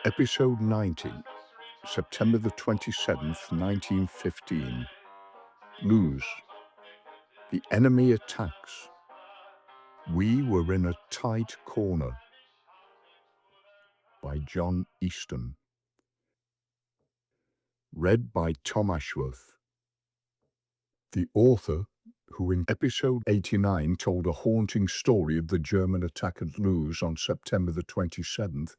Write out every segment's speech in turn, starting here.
Episode 90, September the 27th, 1915. Loos. The enemy attacks. We were in a tight corner. By John Easton. Read by Tom Ashworth. The author, who in episode 89 told a haunting story of the German attack at Loos on September the 27th,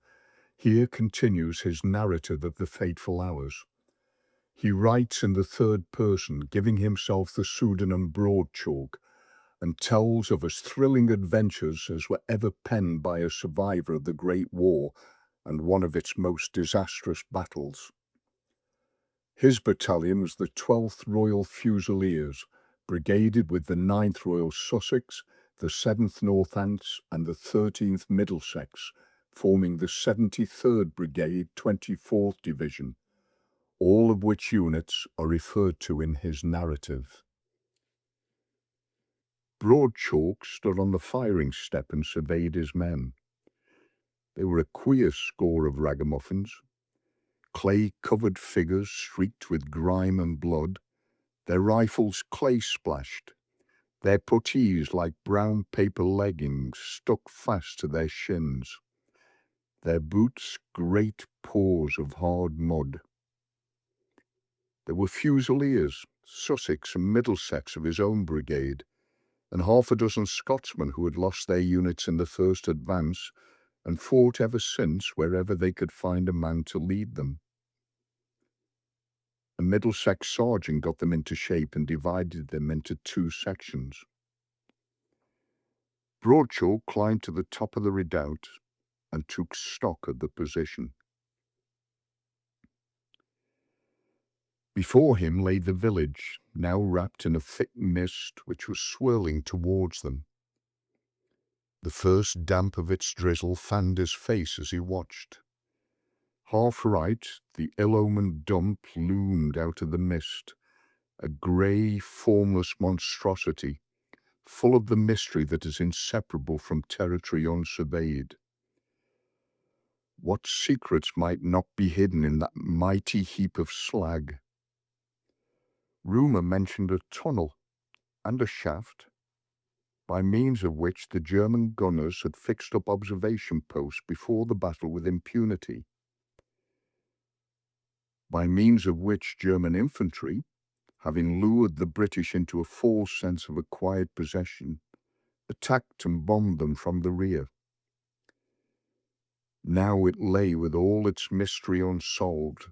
here continues his narrative of the fateful hours. He writes in the third person, giving himself the pseudonym Broadchalk, and tells of as thrilling adventures as were ever penned by a survivor of the Great War and one of its most disastrous battles. His battalion was the 12th Royal Fusiliers, brigaded with the 9th Royal Sussex, the 7th Northants and the 13th Middlesex, forming the 73rd Brigade, 24th Division, all of which units are referred to in his narrative. Broadchalk stood on the firing step and surveyed his men. They were a queer score of ragamuffins, clay-covered figures streaked with grime and blood, their rifles clay-splashed, their puttees like brown paper leggings stuck fast to their shins, their boots great paws of hard mud. There were Fusiliers, Sussex and Middlesex of his own brigade, and half a dozen Scotsmen who had lost their units in the first advance and fought ever since wherever they could find a man to lead them. A Middlesex sergeant got them into shape and divided them into two sections. Broadchalk climbed to the top of the redoubt and took stock of the position. Before him lay the village, now wrapped in a thick mist which was swirling towards them. The first damp of its drizzle fanned his face as he watched. Half right, the ill-omened dump loomed out of the mist, a grey, formless monstrosity, full of the mystery that is inseparable from territory unsurveyed. What secrets might not be hidden in that mighty heap of slag? Rumour mentioned a tunnel and a shaft, by means of which the German gunners had fixed up observation posts before the battle with impunity, by means of which German infantry, having lured the British into a false sense of acquired possession, attacked and bombed them from the rear. Now it lay with all its mystery unsolved,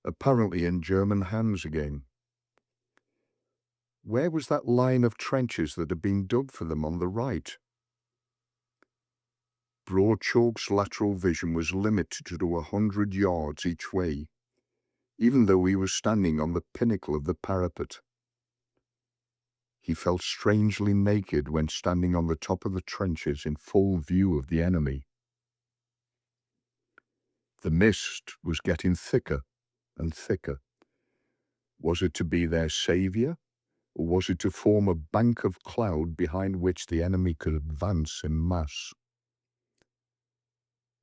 apparently in German hands again. Where was that line of trenches that had been dug for them on the right? Broadchalk's lateral vision was limited to 100 yards each way, even though he was standing on the pinnacle of the parapet. He felt strangely naked when standing on the top of the trenches in full view of the enemy. The mist was getting thicker and thicker. Was it to be their saviour, or was it to form a bank of cloud behind which the enemy could advance in mass?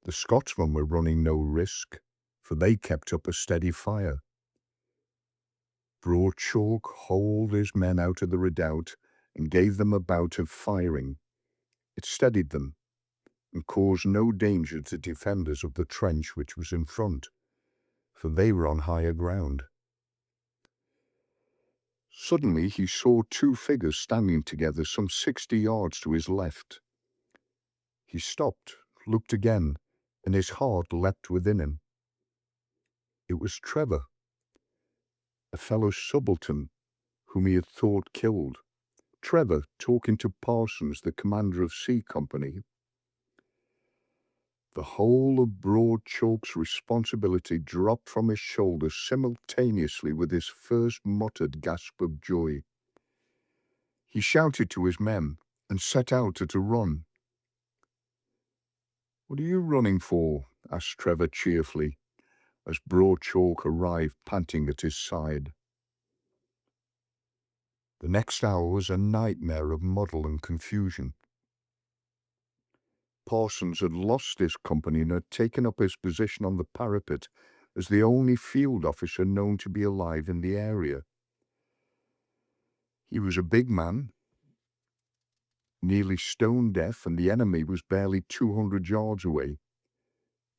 The Scotsmen were running no risk, for they kept up a steady fire. Broadchalk hauled his men out of the redoubt and gave them a bout of firing. It steadied them and caused no danger to defenders of the trench which was in front, for they were on higher ground. Suddenly he saw two figures standing together some 60 yards to his left. He stopped, looked again, and his heart leapt within him. It was Trevor, a fellow subaltern whom he had thought killed. Trevor talking to Parsons, the commander of C Company. The whole of Broadchalk's responsibility dropped from his shoulders simultaneously with his first muttered gasp of joy. He shouted to his men and set out at a run. "What are you running for?" asked Trevor cheerfully, as Broadchalk arrived panting at his side. The next hour was a nightmare of muddle and confusion. Parsons had lost his company and had taken up his position on the parapet as the only field officer known to be alive in the area. He was a big man, nearly stone deaf, and the enemy was barely 200 yards away.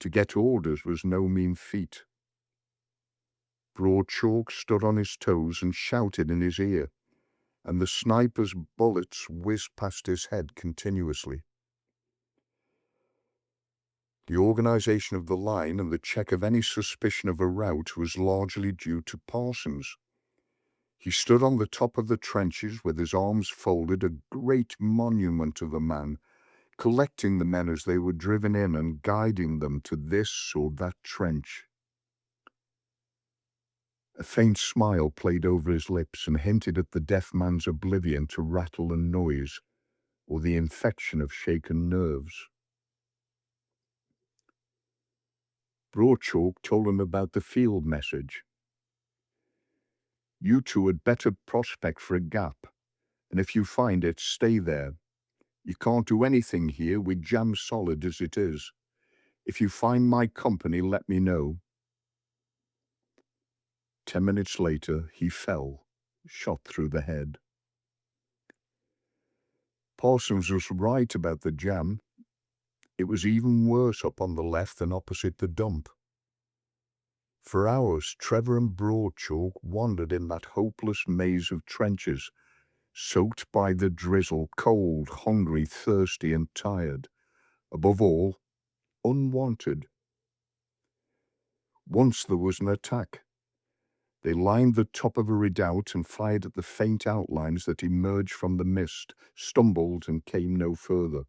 To get orders was no mean feat. Broadchalk stood on his toes and shouted in his ear, and the sniper's bullets whizzed past his head continuously. The organisation of the line and the check of any suspicion of a rout was largely due to Parsons. He stood on the top of the trenches with his arms folded, a great monument of a man, collecting the men as they were driven in and guiding them to this or that trench. A faint smile played over his lips and hinted at the deaf man's oblivion to rattle and noise, or the infection of shaken nerves. Broadchalk told him about the field message. You two had better prospect for a gap, and if you find it, stay there. You can't do anything here, we're jam solid as it is. If you find my company, let me know. 10 minutes later, he fell, shot through the head. Parsons was right about the jam. It was even worse up on the left than opposite the dump. For hours, Trevor and Broadchalk wandered in that hopeless maze of trenches, soaked by the drizzle, cold, hungry, thirsty, and tired. Above all, unwanted. Once there was an attack. They lined the top of a redoubt and fired at the faint outlines that emerged from the mist, stumbled and came no further.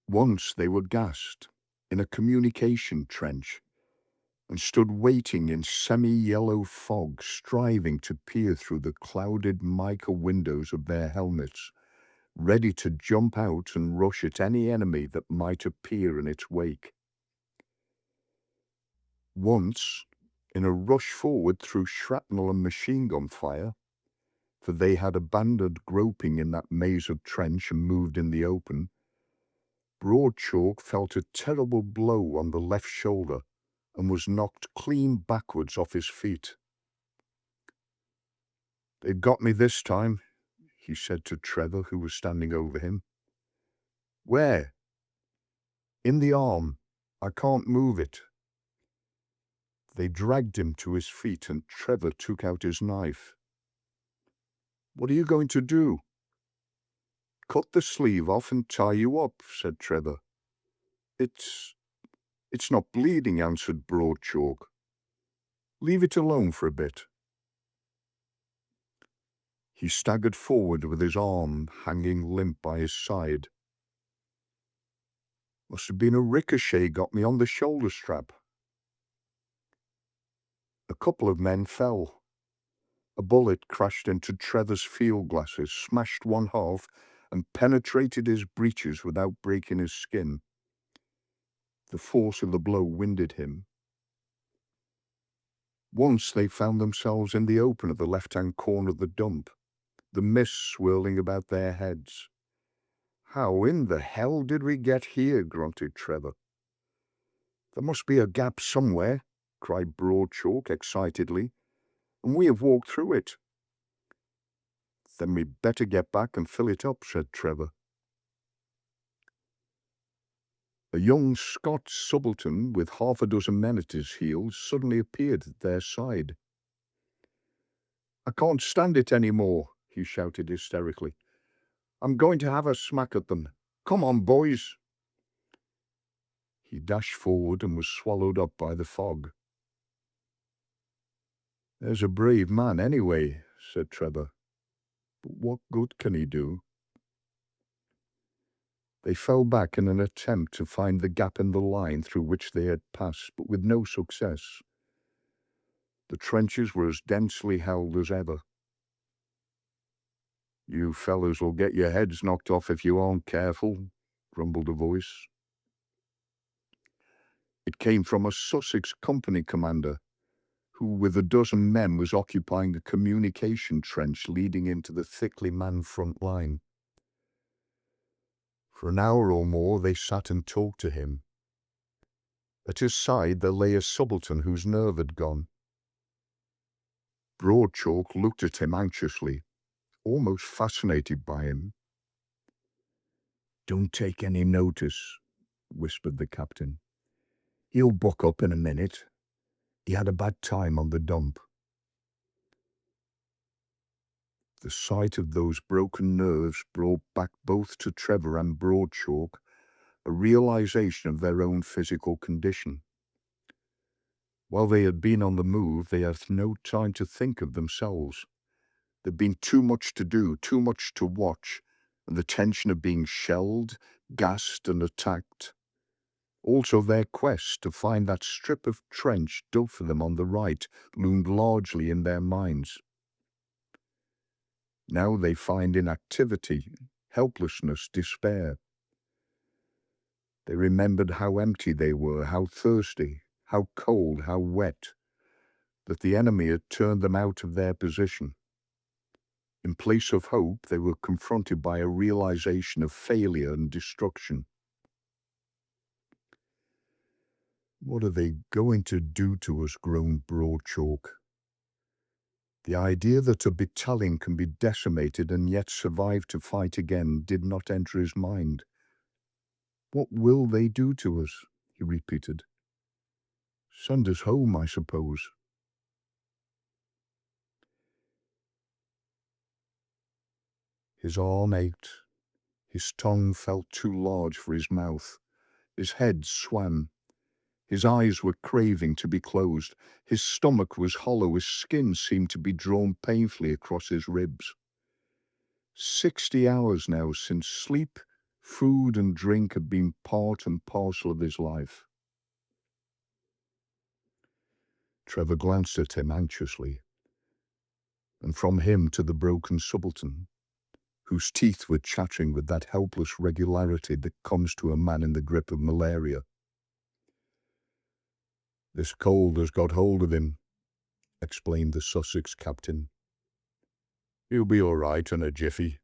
Once they were gassed in a communication trench and stood waiting in semi-yellow fog, striving to peer through the clouded mica windows of their helmets, ready to jump out and rush at any enemy that might appear in its wake. Once, in a rush forward through shrapnel and machine gun fire, for they had abandoned groping in that maze of trench and moved in the open, Broadchalk felt a terrible blow on the left shoulder and was knocked clean backwards off his feet. "They've got me this time," he said to Trevor, who was standing over him. "Where?" "In the arm. I can't move it." They dragged him to his feet and Trevor took out his knife. "What are you going to do?" "Cut the sleeve off and tie you up," said Trevor. It's not bleeding," answered Broadchalk. "Leave it alone for a bit." He staggered forward with his arm hanging limp by his side. "Must have been a ricochet got me on the shoulder strap." A couple of men fell. A bullet crashed into Trevor's field glasses, smashed one half, and penetrated his breeches without breaking his skin. The force of the blow winded him. Once they found themselves in the open at the left-hand corner of the dump, the mist swirling about their heads. "How in the hell did we get here?" grunted Trevor. "There must be a gap somewhere," cried Broadchalk excitedly, "and we have walked through it." "Then we'd better get back and fill it up," said Trevor. A young Scotch subaltern with half a dozen men at his heels suddenly appeared at their side. "I can't stand it any more," he shouted hysterically. "I'm going to have a smack at them. Come on, boys." He dashed forward and was swallowed up by the fog. "There's a brave man anyway," said Trevor. "But what good can he do?" They fell back in an attempt to find the gap in the line through which they had passed, but with no success. The trenches were as densely held as ever. "You fellows will get your heads knocked off if you aren't careful," grumbled a voice. It came from a Sussex company commander, who with a dozen men was occupying a communication trench leading into the thickly manned front line. For an hour or more they sat and talked to him. At his side there lay a subaltern whose nerve had gone. Broadchalk looked at him anxiously, almost fascinated by him. "Don't take any notice," whispered the captain. "He'll buck up in a minute. He had a bad time on the dump." The sight of those broken nerves brought back both to Trevor and Broadchalk a realization of their own physical condition. While they had been on the move, they had no time to think of themselves. There'd been too much to do, too much to watch, and the tension of being shelled, gassed and attacked. Also their quest to find that strip of trench dug for them on the right loomed largely in their minds. Now they find inactivity, helplessness, despair. They remembered how empty they were, how thirsty, how cold, how wet, that the enemy had turned them out of their position. In place of hope, they were confronted by a realization of failure and destruction. "What are they going to do to us?" groaned Broadchalk. The idea that a battalion can be decimated and yet survive to fight again did not enter his mind. "What will they do to us?" he repeated. "Send us home, I suppose." His arm ached. His tongue felt too large for his mouth. His head swam. His eyes were craving to be closed. His stomach was hollow. His skin seemed to be drawn painfully across his ribs. 60 hours now since sleep, food and drink had been part and parcel of his life. Trevor glanced at him anxiously, and from him to the broken subaltern, whose teeth were chattering with that helpless regularity that comes to a man in the grip of malaria. "This cold has got hold of him," explained the Sussex captain. "He'll be all right in a jiffy."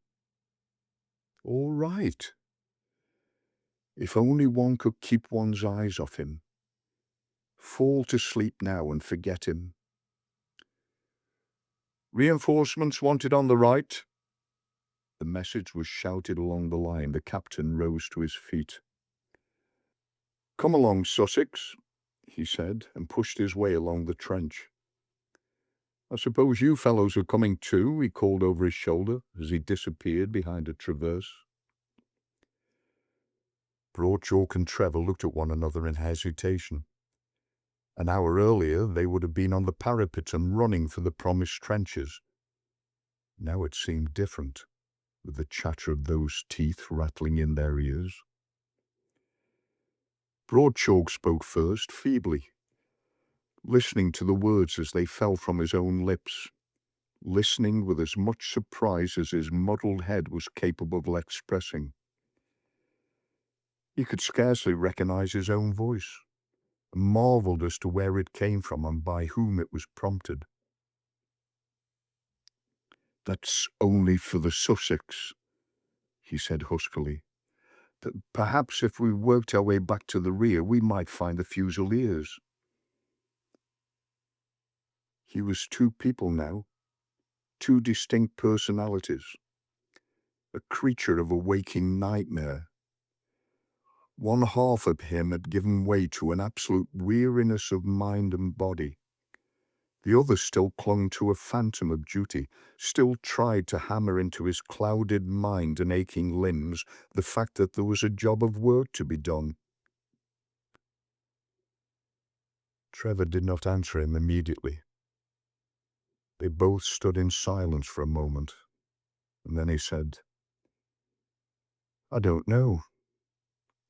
All right. If only one could keep one's eyes off him. Fall to sleep now and forget him. "Reinforcements wanted on the right." The message was shouted along the line. The captain rose to his feet. "Come along, Sussex," he said, and pushed his way along the trench. "I suppose you fellows are coming too," he called over his shoulder as he disappeared behind a traverse. Broadchalk and Trevor looked at one another in hesitation. An hour earlier they would have been on the parapet and running for the promised trenches. Now it seemed different, with the chatter of those teeth rattling in their ears. Broadchalk spoke first, feebly, listening to the words as they fell from his own lips, listening with as much surprise as his muddled head was capable of expressing. He could scarcely recognize his own voice, and marveled as to where it came from and by whom it was prompted. "That's only for the Sussex," he said huskily. "Perhaps if we worked our way back to the rear, we might find the Fusiliers." He was two people now, two distinct personalities, a creature of a waking nightmare. One half of him had given way to an absolute weariness of mind and body. The other still clung to a phantom of duty, still tried to hammer into his clouded mind and aching limbs the fact that there was a job of work to be done. Trevor did not answer him immediately. They both stood in silence for a moment, and then he said, "I don't know,"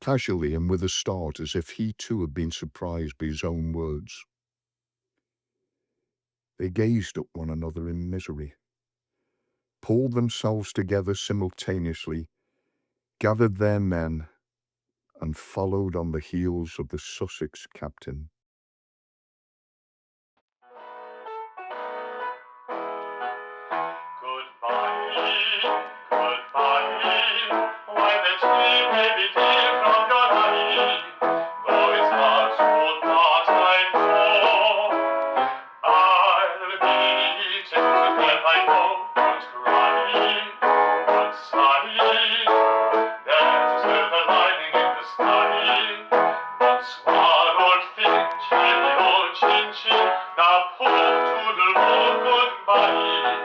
casually and with a start, as if he too had been surprised by his own words. They gazed at one another in misery, pulled themselves together simultaneously, gathered their men, and followed on the heels of the Sussex captain. Goodbye, goodbye, why the sleep toodle-oo, goodbye.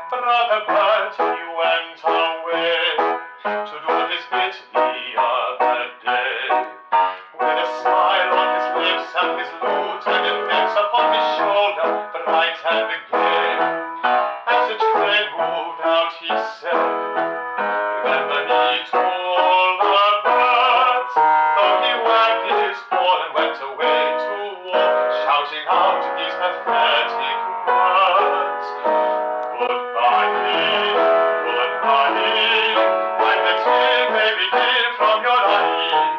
Brother Bert, he went away to do his bit the other day. With a smile on his lips and his lieutenant bits upon his shoulder, bright and gay. As the train moved out, he said, remember he told the birds, though he wagged his paw and went away to war, shouting out these pathetic words. Goodbye, goodbye, when the tear may begin from your eye.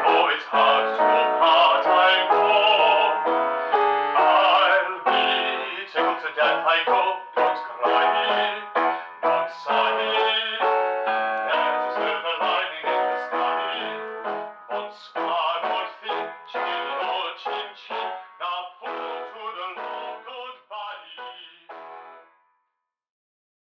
Oh, it's hard to part, I know. I'll be tickled to death, I go.